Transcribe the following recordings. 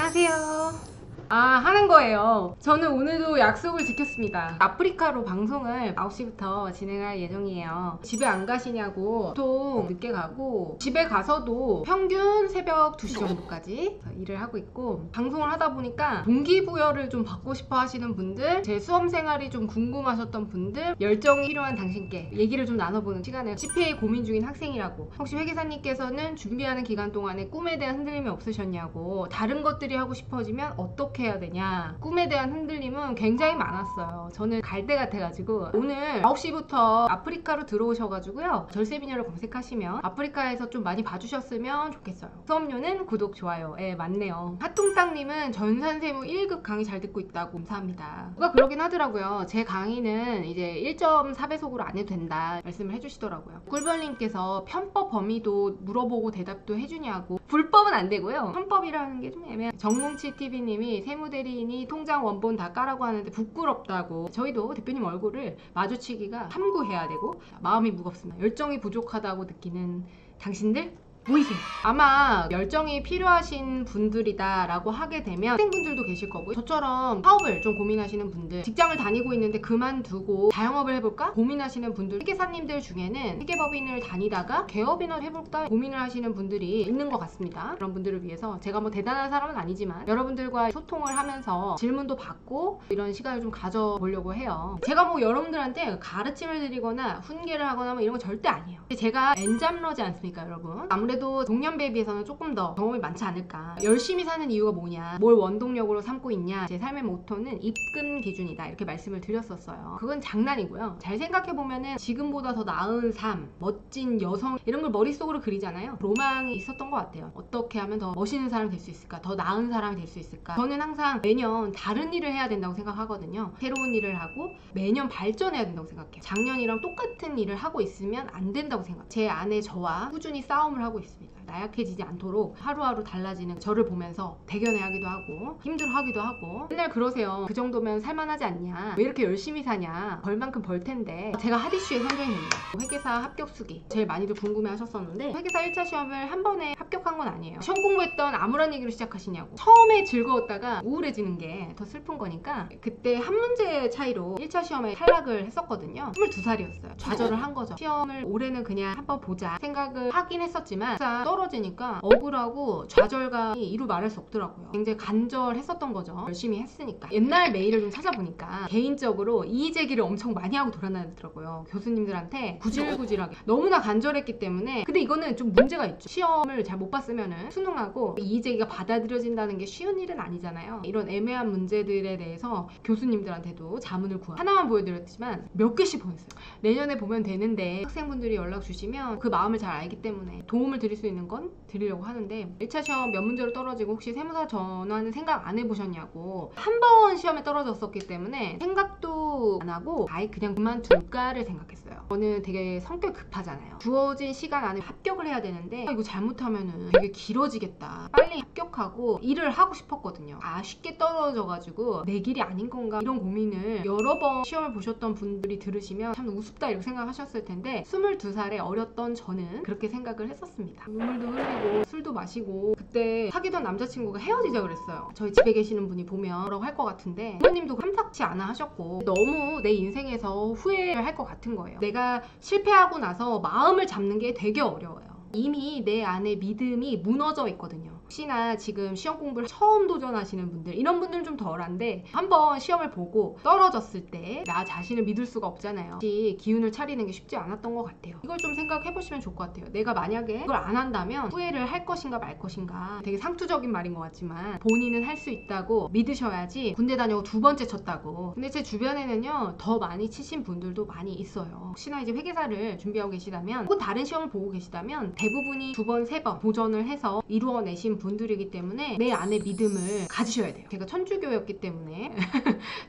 안녕하세요. 하는 거예요. 저는 오늘도 약속을 지켰습니다. 아프리카로 방송을 9시부터 진행할 예정이에요. 집에 안 가시냐고 보통 늦게 가고, 집에 가서도 평균 새벽 2시 정도까지 일을 하고 있고, 방송을 하다 보니까 동기부여를 좀 받고 싶어 하시는 분들, 제 수험 생활이 좀 궁금하셨던 분들, 열정이 필요한 당신께 얘기를 좀 나눠보는 시간을, CPA 고민 중인 학생이라고, 혹시 회계사님께서는 준비하는 기간 동안에 꿈에 대한 흔들림이 없으셨냐고, 다른 것들이 하고 싶어지면 어떻게 해야 되냐, 꿈에 대한 흔들림은 굉장히 많았어요. 저는 갈대 같아가지고 오늘 9시부터 아프리카로 들어오셔가지고요, 절세비녀를 검색하시면 아프리카에서 좀 많이 봐주셨으면 좋겠어요. 수업료는 구독, 좋아요에 맞네요. 핫통땅님은 전산세무 1급 강의 잘 듣고 있다고 감사합니다. 누가 그러긴 하더라고요. 제 강의는 이제 1.4배속으로 안 해도 된다 말씀을 해주시더라고요. 꿀벌님께서 편법 범위도 물어보고 대답도 해주냐고. 불법은 안 되고요, 편법이라는 게 좀 애매해요. 정뭉치TV님이 세무대리인이 통장 원본 다 까라고 하는데 부끄럽다고. 저희도 대표님 얼굴을 마주치기가 탐구해야 되고 마음이 무겁습니다. 열정이 부족하다고 느끼는 당신들 보이세요? 아마 열정이 필요하신 분들이다 라고 하게 되면 학생분들도 계실 거고, 저처럼 사업을 좀 고민하시는 분들, 직장을 다니고 있는데 그만두고 자영업을 해볼까 고민하시는 분들, 회계사님들 중에는 회계법인을 다니다가 개업이나 해볼까 고민을 하시는 분들이 있는 것 같습니다. 그런 분들을 위해서 제가 뭐 대단한 사람은 아니지만 여러분들과 소통을 하면서 질문도 받고 이런 시간을 좀 가져보려고 해요. 제가 뭐 여러분들한테 가르침을 드리거나 훈계를 하거나 뭐 이런 거 절대 아니에요. 제가 엔잡러지 않습니까 여러분? 아무래도 동년배에 비해서는 조금 더 경험이 많지 않을까. 열심히 사는 이유가 뭐냐, 뭘 원동력으로 삼고 있냐, 제 삶의 모토는 입금 기준이다 이렇게 말씀을 드렸었어요. 그건 장난이고요. 잘 생각해보면은 지금보다 더 나은 삶, 멋진 여성, 이런 걸 머릿속으로 그리잖아요. 로망이 있었던 것 같아요. 어떻게 하면 더 멋있는 사람이 될 수 있을까, 더 나은 사람이 될 수 있을까. 저는 항상 매년 다른 일을 해야 된다고 생각하거든요. 새로운 일을 하고 매년 발전해야 된다고 생각해요. 작년이랑 똑같은 일을 하고 있으면 안 된다고 생각해요. 제 안에 저와 꾸준히 싸움을 하고 있습니다. 나약해지지 않도록 하루하루 달라지는 저를 보면서 대견해하기도 하고 힘들어하기도 하고. 맨날 그러세요. 그 정도면 살만하지 않냐, 왜 이렇게 열심히 사냐, 벌 만큼 벌 텐데. 제가 핫이슈에 선정이 됩니다. 회계사 합격수기 제일 많이들 궁금해 하셨었는데, 회계사 1차 시험을 한 번에 합격한 건 아니에요. 시험 공부했던 아무런 얘기로 시작하시냐고. 처음에 즐거웠다가 우울해지는 게 더 슬픈 거니까. 그때 한 문제 차이로 1차 시험에 탈락을 했었거든요. 22살이었어요. 좌절을 한 거죠. 시험을 올해는 그냥 한번 보자 생각을 하긴 했었지만 떨어지니까 억울하고 좌절감이 이루 말할 수 없더라고요. 굉장히 간절했었던 거죠. 열심히 했으니까. 옛날 메일을 좀 찾아보니까 개인적으로 이의제기를 엄청 많이 하고 돌아다니더라고요. 교수님들한테 구질구질하게 너무나 간절했기 때문에. 근데 이거는 좀 문제가 있죠. 시험을 잘 못 봤으면은 수능하고 이의제기가 받아들여진다는 게 쉬운 일은 아니잖아요. 이런 애매한 문제들에 대해서 교수님들한테도 자문을 구하고, 하나만 보여드렸지만 몇 개씩 보냈어요. 내년에 보면 되는데 학생분들이 연락 주시면 그 마음을 잘 알기 때문에 도움을 드릴 수 있는 건 드리려고 하는데, 1차 시험 몇 문제로 떨어지고 혹시 세무사 전환은 생각 안 해보셨냐고. 한 번 시험에 떨어졌었기 때문에 생각도 안 하고 아예 그냥 그만둘까를 생각했어요. 저는 되게 성격 급하잖아요. 주어진 시간 안에 합격을 해야 되는데 이거 잘못하면은 되게 길어지겠다, 빨리 합격하고 일을 하고 싶었거든요. 쉽게 떨어져가지고 내 길이 아닌 건가, 이런 고민을 여러 번 시험을 보셨던 분들이 들으시면 참 우습다 이렇게 생각하셨을 텐데, 22살에 어렸던 저는 그렇게 생각을 했었습니다. 눈물도 흘리고 술도 마시고. 그때 사귀던 남자친구가 헤어지자 그랬어요. 저희 집에 계시는 분이 보면 뭐라고 할 것 같은데, 부모님도 탐탁치 않아 하셨고 너무 내 인생에서 후회를 할 것 같은 거예요. 내가 실패하고 나서 마음을 잡는 게 되게 어려워요. 이미 내 안에 믿음이 무너져 있거든요. 혹시나 지금 시험 공부를 처음 도전하시는 분들, 이런 분들은 좀 덜한데, 한번 시험을 보고 떨어졌을 때 나 자신을 믿을 수가 없잖아요. 혹시 기운을 차리는 게 쉽지 않았던 것 같아요. 이걸 좀 생각해 보시면 좋을 것 같아요. 내가 만약에 이걸 안 한다면 후회를 할 것인가 말 것인가. 되게 상투적인 말인 것 같지만 본인은 할 수 있다고 믿으셔야지. 군대 다녀고 2번째 쳤다고. 근데 제 주변에는요 더 많이 치신 분들도 많이 있어요. 혹시나 이제 회계사를 준비하고 계시다면, 혹은 다른 시험을 보고 계시다면 대부분이 2번, 3번 도전을 해서 이루어내신 분들이기 때문에 내 안에 믿음을 가지셔야 돼요. 제가 천주교였기 때문에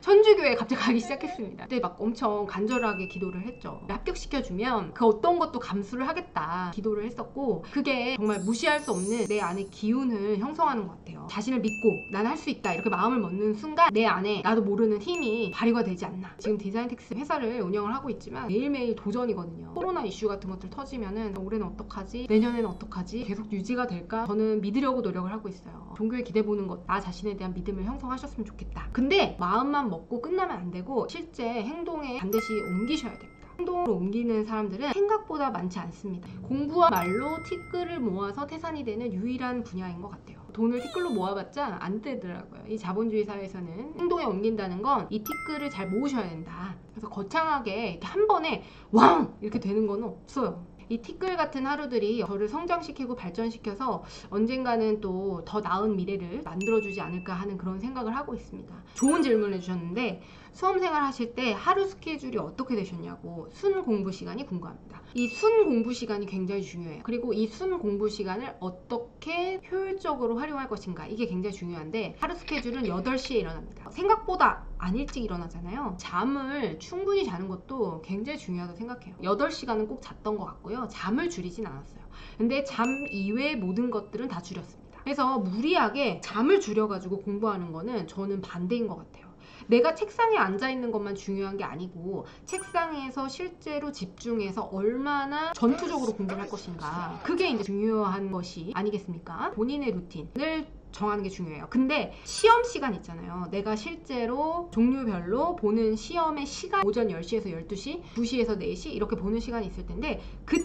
천주교에 갑자기 가기 시작했습니다. 그때 막 엄청 간절하게 기도를 했죠. 합격시켜주면 그 어떤 것도 감수를 하겠다 기도를 했었고, 그게 정말 무시할 수 없는 내 안에 기운을 형성하는 것 같아요. 자신을 믿고 난 할 수 있다 이렇게 마음을 먹는 순간 내 안에 나도 모르는 힘이 발휘가 되지 않나. 지금 디자인텍스 회사를 운영을 하고 있지만 매일매일 도전이거든요. 코로나 이슈 같은 것들 터지면은 올해는 어떡하지, 내년에는 어떡하지, 계속 유지가 될까. 저는 믿으려고 보려고 노력을 하고 있어요. 종교에 기대 보는 것, 나 자신에 대한 믿음을 형성하셨으면 좋겠다. 근데 마음만 먹고 끝나면 안 되고 실제 행동에 반드시 옮기셔야 됩니다. 행동으로 옮기는 사람들은 생각보다 많지 않습니다. 공부와 말로 티끌을 모아서 태산이 되는 유일한 분야인 것 같아요. 돈을 티끌로 모아봤자 안 되더라고요. 이 자본주의 사회에서는 행동에 옮긴다는 건 이 티끌을 잘 모으셔야 된다. 그래서 거창하게 이렇게 한 번에 왕! 이렇게 되는 건 없어요. 이 티끌 같은 하루들이 저를 성장시키고 발전시켜서 언젠가는 또 더 나은 미래를 만들어주지 않을까 하는 그런 생각을 하고 있습니다. 좋은 질문을 해주셨는데 수험생활 하실 때 하루 스케줄이 어떻게 되셨냐고 순 공부 시간이 궁금합니다. 이 순 공부 시간이 굉장히 중요해요. 그리고 이 순 공부 시간을 어떻게 효율적으로 활용할 것인가 이게 굉장히 중요한데 하루 스케줄은 8시에 일어납니다. 생각보다 안 일찍 일어나잖아요. 잠을 충분히 자는 것도 굉장히 중요하다고 생각해요. 8시간은 꼭 잤던 것 같고요. 잠을 줄이진 않았어요. 근데 잠 이외의 모든 것들은 다 줄였습니다. 그래서 무리하게 잠을 줄여가지고 공부하는 거는 저는 반대인 것 같아요. 내가 책상에 앉아있는 것만 중요한 게 아니고 책상에서 실제로 집중해서 얼마나 전투적으로 공부를 할 것인가 그게 이제 중요한 것이 아니겠습니까? 본인의 루틴을 정하는 게 중요해요. 근데 시험 시간 있잖아요. 내가 실제로 종류별로 보는 시험의 시간 오전 10시에서 12시, 2시에서 4시 이렇게 보는 시간이 있을 텐데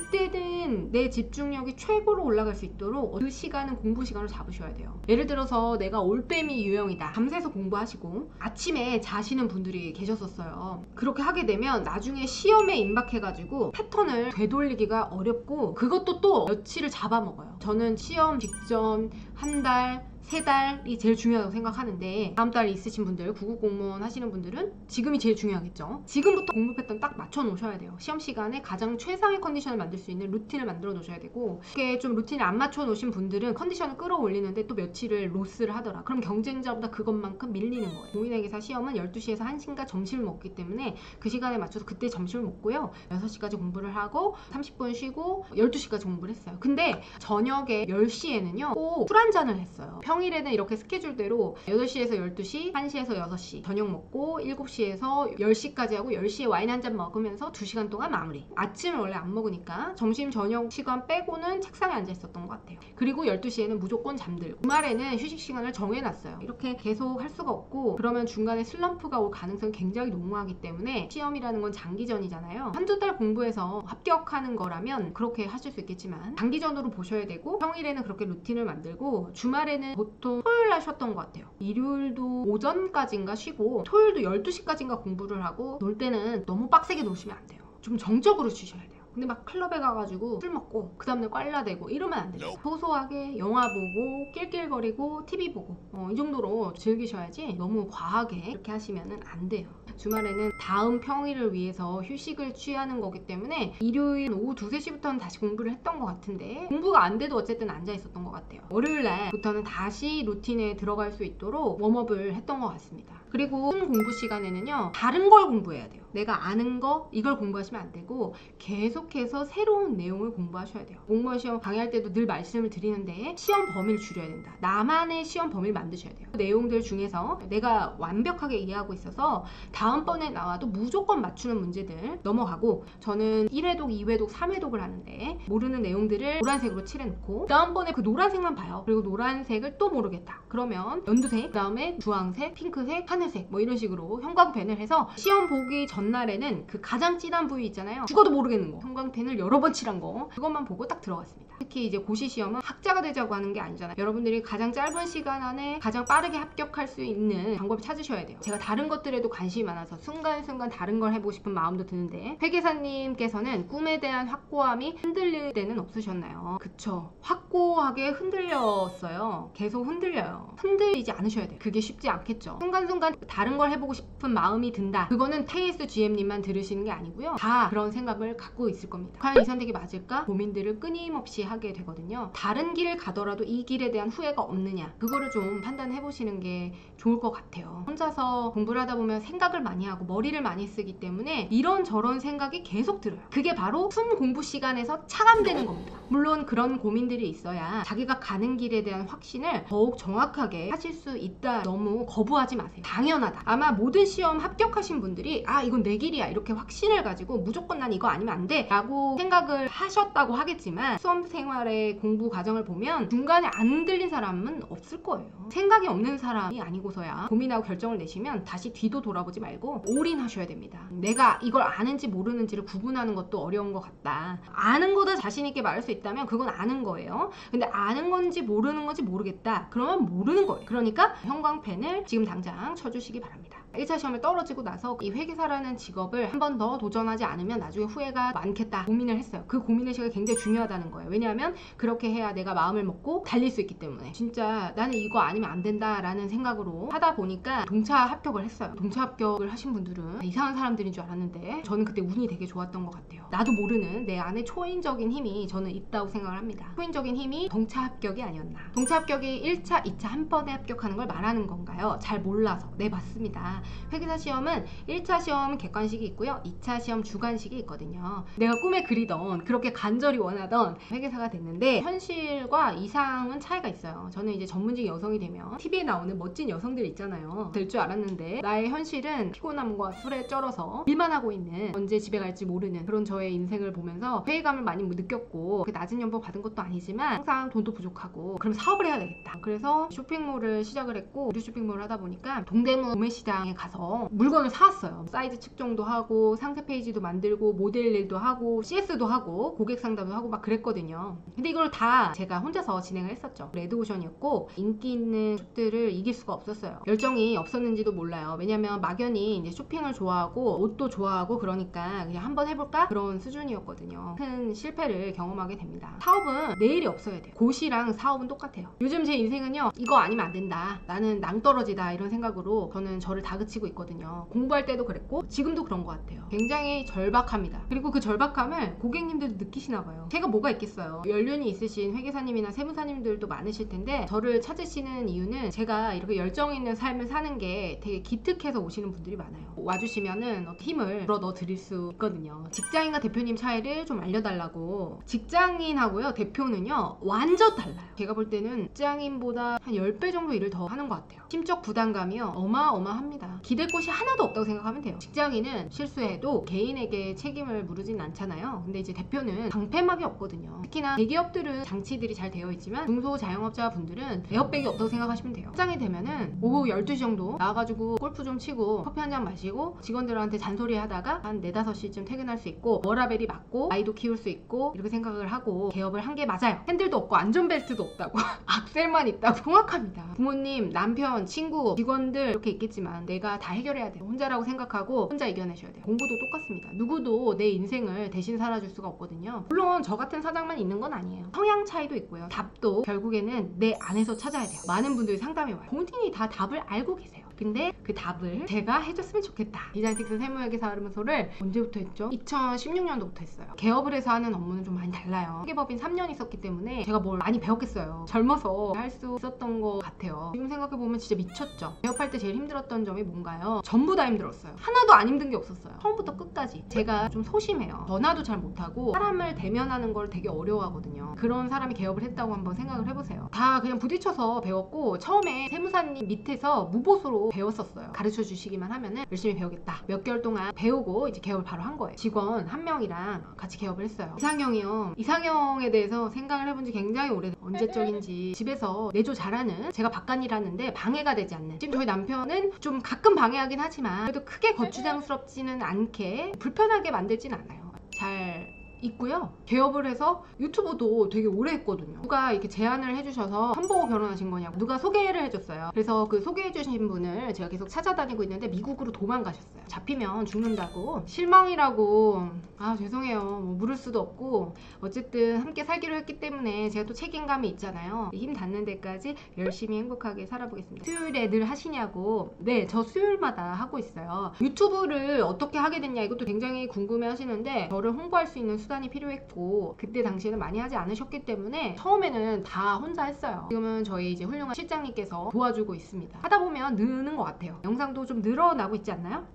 그때는 내 집중력이 최고로 올라갈 수 있도록 그 시간은 공부 시간으로 잡으셔야 돼요. 예를 들어서 내가 올빼미 유형이다. 밤새서 공부하시고 아침에 자시는 분들이 계셨었어요. 그렇게 하게 되면 나중에 시험에 임박해가지고 패턴을 되돌리기가 어렵고 그것도 또 며칠을 잡아먹어요. 저는 시험 직전 한 달, 3달이 제일 중요하다고 생각하는데 다음 달 있으신 분들, 구급 공무원 하시는 분들은 지금이 제일 중요하겠죠. 지금부터 공부 패턴 딱 맞춰 놓으셔야 돼요. 시험 시간에 가장 최상의 컨디션을 만들 수 있는 루틴을 만들어 놓으셔야 되고 이게 좀 루틴을 안 맞춰 놓으신 분들은 컨디션을 끌어올리는데 또 며칠을 로스를 하더라. 그럼 경쟁자보다 그것만큼 밀리는 거예요. 공인회계사 시험은 12시에서 1시인가 점심을 먹기 때문에 그 시간에 맞춰서 그때 점심을 먹고요. 6시까지 공부를 하고 30분 쉬고 12시까지 공부를 했어요. 근데 저녁에 10시에는요 꼭 술 한잔을 했어요. 평일에는 이렇게 스케줄대로 8시에서 12시, 1시에서 6시 저녁 먹고 7시에서 10시까지 하고 10시에 와인 한 잔 먹으면서 2시간 동안 마무리. 아침을 원래 안 먹으니까 점심 저녁 시간 빼고는 책상에 앉아 있었던 것 같아요. 그리고 12시에는 무조건 잠들고 주말에는 휴식 시간을 정해놨어요. 이렇게 계속 할 수가 없고 그러면 중간에 슬럼프가 올 가능성이 굉장히 농후하기 때문에 시험이라는 건 장기전이잖아요. 한두 달 공부해서 합격하는 거라면 그렇게 하실 수 있겠지만 장기전으로 보셔야 되고 평일에는 그렇게 루틴을 만들고 주말에는 보통 토요일날 쉬었던 것 같아요. 일요일도 오전까지인가 쉬고 토요일도 12시까지인가 공부를 하고 놀 때는 너무 빡세게 노시면 안 돼요. 좀 정적으로 쉬셔야 돼요. 근데 막 클럽에 가가지고 술 먹고 그 다음날 꽐라대고 이러면 안 돼요. 소소하게 영화 보고 낄낄거리고 TV 보고 이 정도로 즐기셔야지 너무 과하게 이렇게 하시면 안 돼요. 주말에는 다음 평일을 위해서 휴식을 취하는 거기 때문에 일요일 오후 2, 3시부터는 다시 공부를 했던 것 같은데 공부가 안 돼도 어쨌든 앉아 있었던 것 같아요. 월요일날부터는 다시 루틴에 들어갈 수 있도록 웜업을 했던 것 같습니다. 그리고 공부 시간에는요 다른 걸 공부해야 돼요. 내가 아는 거 이걸 공부하시면 안 되고 계속해서 새로운 내용을 공부하셔야 돼요. 공무원 시험 강의할 때도 늘 말씀을 드리는데 시험 범위를 줄여야 된다. 나만의 시험 범위를 만드셔야 돼요. 내용들 중에서 내가 완벽하게 이해하고 있어서 다음번에 나와도 무조건 맞추는 문제들 넘어가고 저는 1회독, 2회독, 3회독을 하는데 모르는 내용들을 노란색으로 칠해놓고 다음번에 그 노란색만 봐요. 그리고 노란색을 또 모르겠다. 그러면 연두색, 그 다음에 주황색, 핑크색, 하늘색 뭐 이런 식으로 형광펜을 해서 시험 보기 전날에는 그 가장 진한 부위 있잖아요. 죽어도 모르겠는 거. 형광펜을 여러 번 칠한 거. 그것만 보고 딱 들어갔습니다. 특히 이제 고시 시험은 학자가 되자고 하는 게 아니잖아요. 여러분들이 가장 짧은 시간 안에 가장 빠르게 합격할 수 있는 방법을 찾으셔야 돼요. 제가 다른 것들에도 관심이 많아서 순간순간 다른 걸 해보고 싶은 마음도 드는데 회계사님께서는 꿈에 대한 확고함이 흔들릴 때는 없으셨나요? 그쵸. 확고하게 흔들렸어요. 계속 흔들려요. 흔들리지 않으셔야 돼요. 그게 쉽지 않겠죠. 순간순간 다른 걸 해보고 싶은 마음이 든다. 그거는 KSGM님만 들으시는 게 아니고요. 다 그런 생각을 갖고 있을 겁니다. 과연 이 선택이 맞을까? 고민들을 끊임없이 하게 되거든요. 다른 길을 가더라도 이 길에 대한 후회가 없느냐 그거를 좀 판단해 보시는 게 좋을 것 같아요. 혼자서 공부를 하다 보면 생각을 많이 하고 머리를 많이 쓰기 때문에 이런저런 생각이 계속 들어요. 그게 바로 순 공부 시간에서 차감되는 겁니다. 물론 그런 고민들이 있어야 자기가 가는 길에 대한 확신을 더욱 정확하게 하실 수 있다. 너무 거부하지 마세요. 당연하다. 아마 모든 시험 합격하신 분들이 아 이건 내 길이야 이렇게 확신을 가지고 무조건 난 이거 아니면 안 돼 라고 생각을 하셨다고 하겠지만 수험생활의 공부 과정을 보면 중간에 안 들린 사람은 없을 거예요. 생각이 없는 사람이 아니고서야 고민하고 결정을 내시면 다시 뒤도 돌아보지 말고 올인하셔야 됩니다. 내가 이걸 아는지 모르는지를 구분하는 것도 어려운 것 같다. 아는 거다 자신 있게 말할 수 있다면 그건 아는 거예요. 근데 아는 건지 모르는 건지 모르겠다. 그러면 모르는 거예요. 그러니까 형광펜을 지금 당장 쳐주시기 바랍니다. 1차 시험을 떨어지고 나서 이 회계사라는 직업을 한 번 더 도전하지 않으면 나중에 후회가 많겠다 고민을 했어요. 그 고민의 시간이 굉장히 중요하다는 거예요. 왜냐하면 그렇게 해야 내가 마음을 먹고 달릴 수 있기 때문에 진짜 나는 이거 아니면 안 된다 라는 생각으로 하다 보니까 동차 합격을 했어요. 동차 합격을 하신 분들은 이상한 사람들인 줄 알았는데 저는 그때 운이 되게 좋았던 것 같아요. 나도 모르는 내 안에 초인적인 힘이 저는 있다고 생각을 합니다. 초인적인 힘이 동차 합격이 아니었나. 동차 합격이 1차, 2차 한 번에 합격하는 걸 말하는 건가요? 잘 몰라서. 네, 맞습니다. 회계사 시험은 1차 시험 객관식이 있고요. 2차 시험 주관식이 있거든요. 내가 꿈에 그리던 그렇게 간절히 원하던 회계사가 됐는데 현실과 이상은 차이가 있어요. 저는 이제 전문직 여성이 되면 TV에 나오는 멋진 여성들 있잖아요. 될 줄 알았는데 나의 현실은 피곤함과 술에 쩔어서 일만 하고 있는 언제 집에 갈지 모르는 그런 저의 인생을 보면서 회의감을 많이 느꼈고 낮은 연봉 받은 것도 아니지만 항상 돈도 부족하고 그럼 사업을 해야 되겠다. 그래서 쇼핑몰을 시작을 했고 무료 쇼핑몰을 하다 보니까 동대문 도매시장에 가서 물건을 사왔어요. 사이즈 측정도 하고 상세 페이지도 만들고 모델 일도 하고 CS도 하고 고객 상담도 하고 막 그랬거든요. 근데 이걸 다 제가 혼자서 진행을 했었죠. 레드오션이었고 인기 있는 샵들을 이길 수가 없었어요. 열정이 없었는지도 몰라요. 왜냐면 막연히 이제 쇼핑을 좋아하고 옷도 좋아하고 그러니까 그냥 한번 해볼까? 그런 수준이었거든요. 큰 실패를 경험하게 됩니다. 사업은 내일이 없어야 돼요. 고시랑 사업은 똑같아요. 요즘 제 인생은요. 이거 아니면 안 된다. 나는 낭떠러지다 이런 생각으로 저는 저를 다그치고 있거든요. 공부할 때도 그랬고 지금도 그런 것 같아요. 굉장히 절박합니다. 그리고 그 절박함을 고객님들도 느끼시나 봐요. 제가 뭐가 있겠어요. 연륜이 있으신 회계사님이나 세무사님들도 많으실 텐데 저를 찾으시는 이유는 제가 이렇게 열정 있는 삶을 사는 게 되게 기특해서 오시는 분들이 많아요. 와주시면은 힘을 불어 넣어 드릴 수 있거든요. 직장인과 대표님 차이를 좀 알려달라고. 직장인하고요 대표는요 완전 달라요. 제가 볼 때는 직장인보다 한 10배 정도 일을 더 하는 것 같아요. 심적 부담감이요 어마어마합니다. 기댈 곳이 하나도 없다고 생각하면 돼요. 직장인은 실수해도 개인에게 책임을 물으진 않잖아요. 근데 이제 대표는 방패막이 없거든요. 특히나 대기업들은 장치들이 잘 되어 있지만 중소자영업자 분들은 에어백이 없다고 생각하시면 돼요. 직장이 되면은 오후 12시 정도 나와가지고 골프 좀 치고 커피 한 잔 마시고 직원들한테 잔소리 하다가 한 4, 5시쯤 퇴근할 수 있고 워라밸이 맞고 아이도 키울 수 있고 이렇게 생각을 하고 개업을 한 게 맞아요. 핸들도 없고 안전벨트도 없다고 악셀만 있다고. 정확합니다. 부모님, 남편, 친구, 직원들 이렇게 있겠지만 내가 다 해결해야 돼요. 혼자라고 생각하고 혼자 이겨내셔야 돼요. 공부도 똑같습니다. 누구도 내 인생을 대신 살아줄 수가 없거든요. 물론 저 같은 사장만 있는 건 아니에요. 성향 차이도 있고요. 답도 결국에는 내 안에서 찾아야 돼요. 많은 분들이 상담해 와요. 본인이 다 답을 알고 계세요. 근데 그 답을 제가 해줬으면 좋겠다. 디자인텍스 세무회계사무소를 언제부터 했죠? 2016년도부터 했어요. 개업을 해서 하는 업무는 좀 많이 달라요. 회계법인 3년 있었기 때문에 제가 뭘 많이 배웠겠어요. 젊어서 할 수 있었던 것 같아요. 지금 생각해보면 진짜 미쳤죠. 개업할 때 제일 힘들었던 점이 뭔가요? 전부 다 힘들었어요. 하나도 안 힘든 게 없었어요. 처음부터 끝까지. 제가 좀 소심해요. 전화도 잘 못하고 사람을 대면하는 걸 되게 어려워하거든요. 그런 사람이 개업을 했다고 한번 생각을 해보세요. 다 그냥 부딪혀서 배웠고 처음에 세무사님 밑에서 무보수로 배웠었어요. 가르쳐 주시기만 하면은 열심히 배우겠다. 몇 개월 동안 배우고 이제 개업을 바로 한 거예요. 직원 한 명이랑 같이 개업을 했어요. 이상형이요. 이상형에 대해서 생각을 해본 지 굉장히 오래돼요. 언제적인지 집에서 내조 잘하는, 제가 바깥일 하는데 방해가 되지 않는. 지금 저희 남편은 좀 가끔 방해하긴 하지만 그래도 크게 거추장스럽지는 않게 불편하게 만들진 않아요. 잘 있고요. 개업을 해서 유튜브도 되게 오래 했거든요. 누가 이렇게 제안을 해주셔서 선보고 결혼하신 거냐고 누가 소개를 해줬어요. 그래서 그 소개해주신 분을 제가 계속 찾아다니고 있는데 미국으로 도망가셨어요. 잡히면 죽는다고. 실망이라고. 아 죄송해요. 뭐 물을 수도 없고 어쨌든 함께 살기로 했기 때문에 제가 또 책임감이 있잖아요. 힘 닿는 데까지 열심히 행복하게 살아보겠습니다. 수요일에 늘 하시냐고. 네, 저 수요일마다 하고 있어요. 유튜브를 어떻게 하게 됐냐 이것도 굉장히 궁금해 하시는데 저를 홍보할 수 있는 수단이 필요했고 그때 당시에는 많이 하지 않으셨기 때문에 처음에는 다 혼자 했어요. 지금은 저희 이제 훌륭한 실장님께서 도와주고 있습니다. 하다 보면 느는 것 같아요. 영상도 좀 늘어나고 있지 않나요?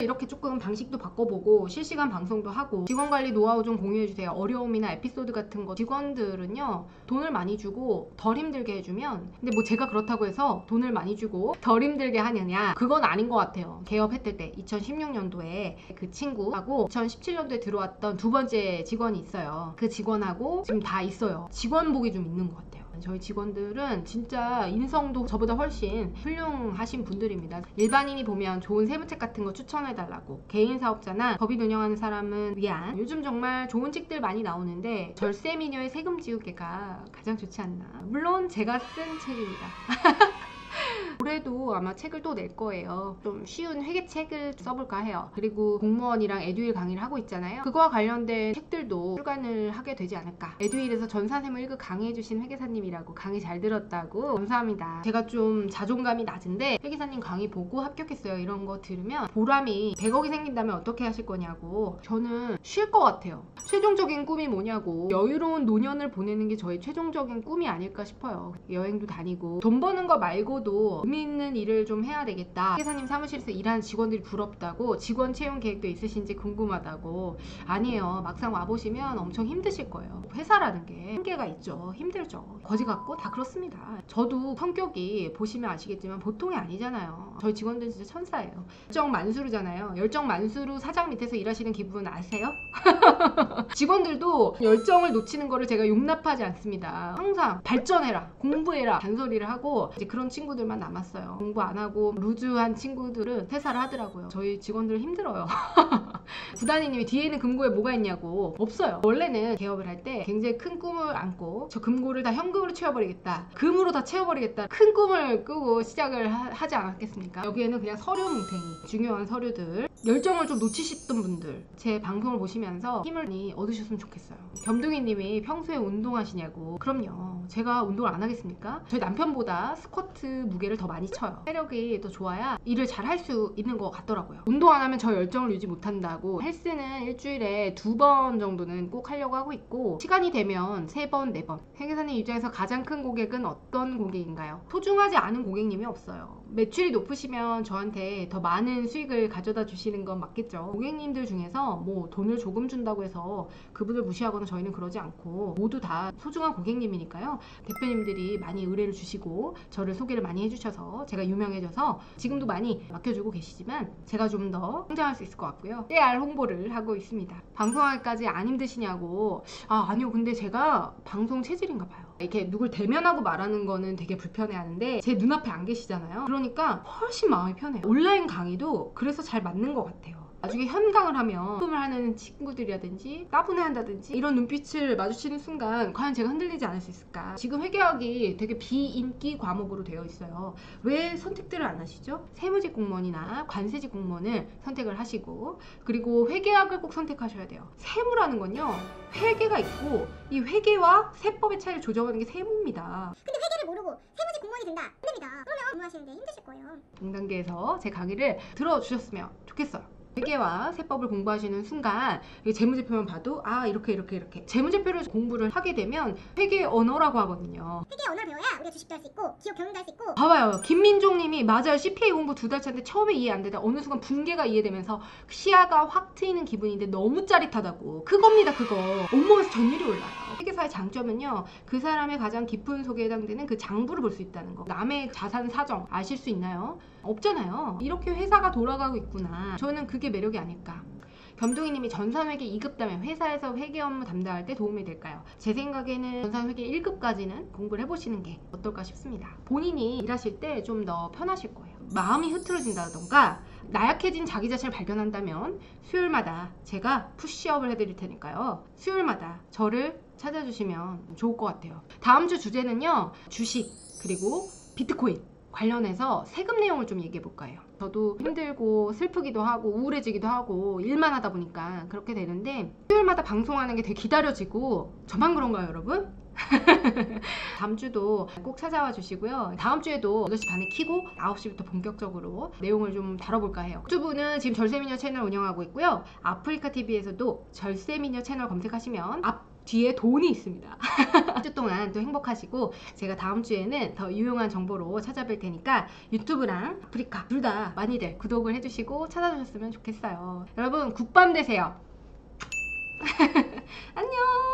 이렇게 조금 방식도 바꿔보고 실시간 방송도 하고 직원관리 노하우 좀 공유해주세요. 어려움이나 에피소드 같은 거. 직원들은요 돈을 많이 주고 덜 힘들게 해주면, 근데 뭐 제가 그렇다고 해서 돈을 많이 주고 덜 힘들게 하느냐, 그건 아닌 것 같아요. 개업했을 때 2016년도에 그 친구하고 2017년도에 들어왔던 두 번째 직원이 있어요. 그 직원하고 지금 다 있어요. 직원복이 좀 있는 것 같아요. 저희 직원들은 진짜 인성도 저보다 훨씬 훌륭하신 분들입니다. 일반인이 보면 좋은 세무책 같은 거 추천해달라고, 개인 사업자나 법인 운영하는 사람은 위한, 요즘 정말 좋은 책들 많이 나오는데 절세 미녀의 세금 지우개가 가장 좋지 않나. 물론 제가 쓴 책입니다. 올해도 아마 책을 또 낼 거예요. 좀 쉬운 회계책을 써볼까 해요. 그리고 공무원이랑 에듀윌 강의를 하고 있잖아요. 그거와 관련된 책들도 출간을 하게 되지 않을까. 에듀윌에서 전산세무 1급 강의해주신 회계사님이라고, 강의 잘 들었다고 감사합니다. 제가 좀 자존감이 낮은데 회계사님 강의 보고 합격했어요 이런 거 들으면 보람이, 100억이 생긴다면 어떻게 하실 거냐고. 저는 쉴 것 같아요. 최종적인 꿈이 뭐냐고, 여유로운 노년을 보내는 게 저의 최종적인 꿈이 아닐까 싶어요. 여행도 다니고 돈 버는 거 말고도 의미 있는 일을 좀 해야 되겠다. 회사님 사무실에서 일하는 직원들이 부럽다고, 직원 채용 계획도 있으신지 궁금하다고. 아니에요. 막상 와보시면 엄청 힘드실 거예요. 회사라는 게 한계가 있죠. 힘들죠. 거지 같고 다 그렇습니다. 저도 성격이 보시면 아시겠지만 보통이 아니잖아요. 저희 직원들은 진짜 천사예요. 열정 만수르잖아요. 열정 만수르 사장 밑에서 일하시는 기분 아세요? 직원들도 열정을 놓치는 거를 제가 용납하지 않습니다. 항상 발전해라, 공부해라 잔소리를 하고 이제 그런 친구들만 남았어요. 공부 안 하고 루즈한 친구들은 퇴사를 하더라고요. 저희 직원들 힘들어요. 구단이님이 뒤에는 금고에 뭐가 있냐고. 없어요. 원래는 개업을 할 때 굉장히 큰 꿈을 안고 저 금고를 다 현금으로 채워버리겠다, 금으로 다 채워버리겠다, 큰 꿈을 꾸고 시작을 하지 않았겠습니까? 여기에는 그냥 서류 뭉탱이, 중요한 서류들, 열정을 좀 놓치셨던 분들 제 방송을 보시면서 힘을 많이 얻으셨으면 좋겠어요. 겸둥이님이 평소에 운동하시냐고. 그럼요. 제가 운동을 안 하겠습니까? 저희 남편보다 스쿼트 무게를 더 많이 쳐요. 체력이 더 좋아야 일을 잘 할 수 있는 것 같더라고요. 운동 안 하면 저 열정을 유지 못한다고. 헬스는 일주일에 2번 정도는 꼭 하려고 하고 있고, 시간이 되면 3번, 4번. 회계사님 입장에서 가장 큰 고객은 어떤 고객인가요? 소중하지 않은 고객님이 없어요. 매출이 높으시면 저한테 더 많은 수익을 가져다 주시는 건 맞겠죠. 고객님들 중에서 뭐 돈을 조금 준다고 해서 그분을 무시하거나 저희는 그러지 않고 모두 다 소중한 고객님이니까요. 대표님들이 많이 의뢰를 주시고 저를 소개를 많이 해주셔서 제가 유명해져서 지금도 많이 맡겨주고 계시지만 제가 좀 더 성장할 수 있을 것 같고요. 깨알 홍보를 하고 있습니다. 방송하기까지 안 힘드시냐고. 아니요. 근데 제가 방송 체질인가 봐요. 이렇게 누굴 대면하고 말하는 거는 되게 불편해하는데 제 눈앞에 안 계시잖아요. 그러니까 훨씬 마음이 편해요. 온라인 강의도 그래서 잘 맞는 것 같아요. 나중에 현강을 하면 수업을 하는 친구들이라든지 따분해한다든지 이런 눈빛을 마주치는 순간 과연 제가 흔들리지 않을 수 있을까. 지금 회계학이 되게 비인기 과목으로 되어 있어요. 왜 선택들을 안 하시죠? 세무직 공무원이나 관세직 공무원을 선택을 하시고, 그리고 회계학을 꼭 선택하셔야 돼요. 세무라는 건요, 회계가 있고 이 회계와 세법의 차이를 조정하는 게 세무입니다. 근데 회계를 모르고 세무직 공무원이 된다. 안 됩니다. 그러면 공부하시는데 힘드실 거예요. 중단계에서 제 강의를 들어주셨으면 좋겠어요. 회계와 세법을 공부하시는 순간 재무제표만 봐도 이렇게 재무제표를 공부를 하게 되면 회계 언어라고 하거든요. 회계 언어를 배워야 우리가 주식도 할 수 있고 기업 경영도 할 수 있고. 봐봐요. 김민종님이 맞아요. CPA 공부 2달 차인데 처음에 이해 안 되다 어느 순간 분계가 이해되면서 시야가 확 트이는 기분인데 너무 짜릿하다고. 그겁니다. 그거. 온몸에서 전율이 올라요. 회계사의 장점은요, 그 사람의 가장 깊은 속에 해당되는 그 장부를 볼 수 있다는 거. 남의 자산 사정 아실 수 있나요? 없잖아요. 이렇게 회사가 돌아가고 있구나. 저는 그게 매력이 아닐까. 겸둥이님이 전산회계 2급다면 회사에서 회계 업무 담당할 때 도움이 될까요? 제 생각에는 전산회계 1급까지는 공부를 해보시는 게 어떨까 싶습니다. 본인이 일하실 때 좀 더 편하실 거예요. 마음이 흐트러진다던가 나약해진 자기 자신을 발견한다면 수요일마다 제가 푸시업을 해드릴 테니까요. 수요일마다 저를 찾아주시면 좋을 것 같아요. 다음 주 주제는요, 주식 그리고 비트코인 관련해서 세금 내용을 좀 얘기해 볼까 해요. 저도 힘들고 슬프기도 하고 우울해지기도 하고 일만 하다 보니까 그렇게 되는데 수요일마다 방송하는 게 되게 기다려지고 저만 그런가요, 여러분? 다음 주도 꼭 찾아와 주시고요. 다음 주에도 8시 반에 키고 9시부터 본격적으로 내용을 좀 다뤄볼까 해요. 유튜브는 지금 절세미녀 채널 운영하고 있고요. 아프리카 TV에서도 절세미녀 채널 검색하시면 뒤에 돈이 있습니다. 한 주 동안 또 행복하시고, 제가 다음 주에는 더 유용한 정보로 찾아뵐 테니까 유튜브랑 아프리카 둘 다 많이들 구독을 해주시고 찾아주셨으면 좋겠어요. 여러분 굿밤 되세요. 안녕.